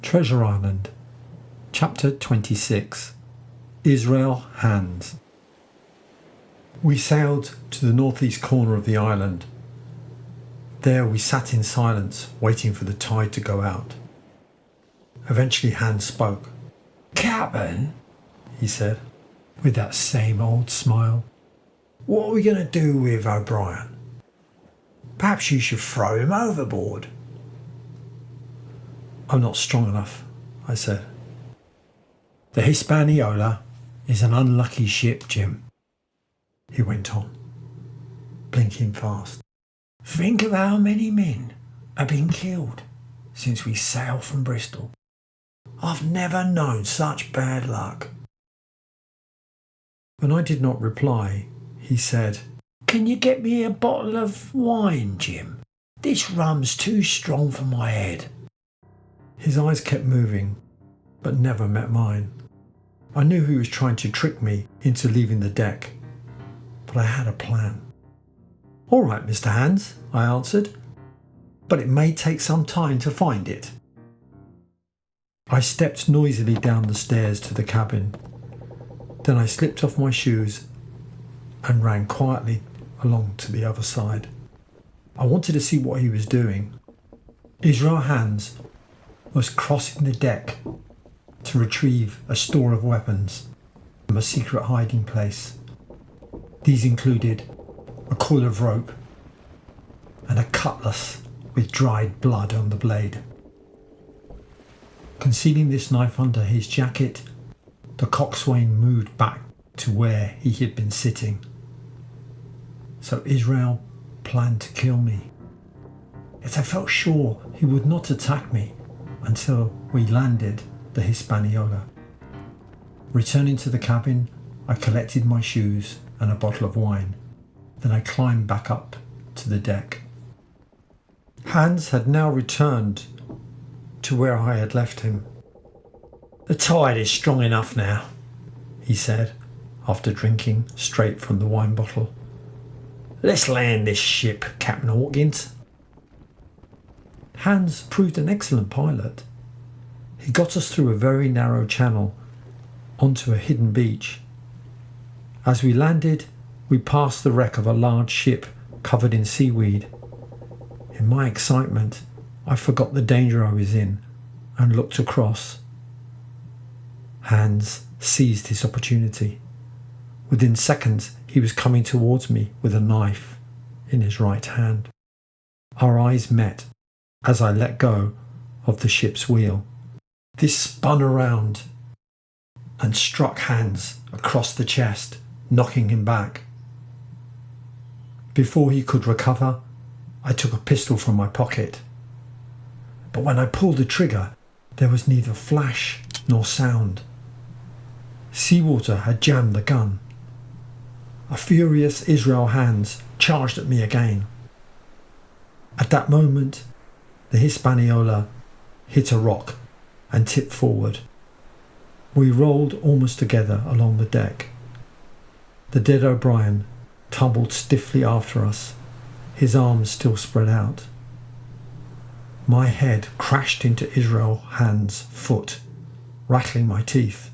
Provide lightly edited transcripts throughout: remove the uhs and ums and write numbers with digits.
Treasure Island, Chapter 26, Israel Hands. We sailed to the northeast corner of the island. There we sat in silence, waiting for the tide to go out. Eventually Hans spoke. "Captain," He said, with that same old smile, "what are we going to do with O'Brien? Perhaps you should throw him overboard." "I'm not strong enough," I said. "The Hispaniola is an unlucky ship, Jim," he went on, blinking fast. "Think of how many men have been killed since we sailed from Bristol. I've never known such bad luck." When I did not reply, he said, "Can you get me a bottle of wine, Jim? This rum's too strong for my head." His eyes kept moving, but never met mine. I knew he was trying to trick me into leaving the deck, but I had a plan. "All right, Mr. Hands," I answered, "but it may take some time to find it." I stepped noisily down the stairs to the cabin. Then I slipped off my shoes and ran quietly along to the other side. I wanted to see what he was doing. Israel Hands was crossing the deck to retrieve a store of weapons from a secret hiding place. These included a coil of rope and a cutlass with dried blood on the blade. Concealing this knife under his jacket, the coxswain moved back to where he had been sitting. So Israel planned to kill me. Yet I felt sure he would not attack me until we landed the Hispaniola. Returning to the cabin, I collected my shoes and a bottle of wine. Then I climbed back up to the deck. Hans had now returned to where I had left him. "The tide is strong enough now," he said, after drinking straight from the wine bottle. "Let's land this ship, Captain Hawkins." Hans proved an excellent pilot. He got us through a very narrow channel onto a hidden beach. As we landed, we passed the wreck of a large ship covered in seaweed. In my excitement, I forgot the danger I was in and looked across. Hans seized his opportunity. Within seconds, he was coming towards me with a knife in his right hand. Our eyes met as I let go of the ship's wheel. This spun around and struck Hans across the chest, knocking him back. Before he could recover, I took a pistol from my pocket. But when I pulled the trigger, there was neither flash nor sound. Seawater had jammed the gun. A furious Israel Hands charged at me again. At that moment, the Hispaniola hit a rock and tipped forward. We rolled almost together along the deck. The dead O'Brien tumbled stiffly after us, his arms still spread out. My head crashed into Israel Hands' foot, rattling my teeth.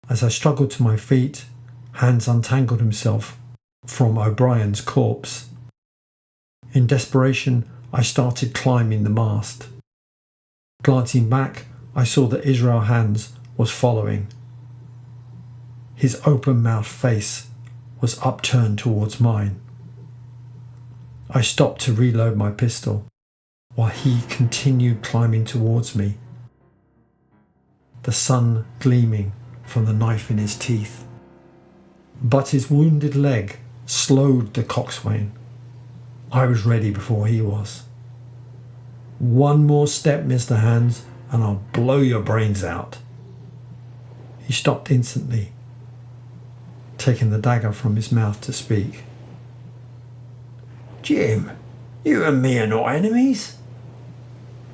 As I struggled to my feet, Hans untangled himself from O'Brien's corpse. In desperation, I started climbing the mast. Glancing back, I saw that Israel Hands was following. His open-mouthed face was upturned towards mine. I stopped to reload my pistol while he continued climbing towards me, the sun gleaming from the knife in his teeth. But his wounded leg slowed the coxswain. I was ready before he was. "One more step, Mr. Hands, and I'll blow your brains out." He stopped instantly, taking the dagger from his mouth to speak. "Jim, you and me are not enemies."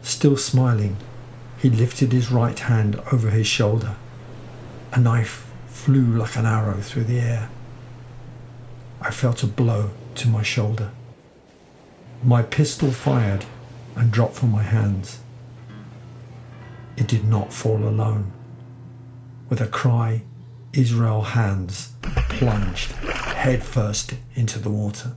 Still smiling, he lifted his right hand over his shoulder. A knife flew like an arrow through the air. I felt a blow to my shoulder. My pistol fired and dropped from my hands. it did not fall alone. With a cry, Israel Hands plunged headfirst into the water.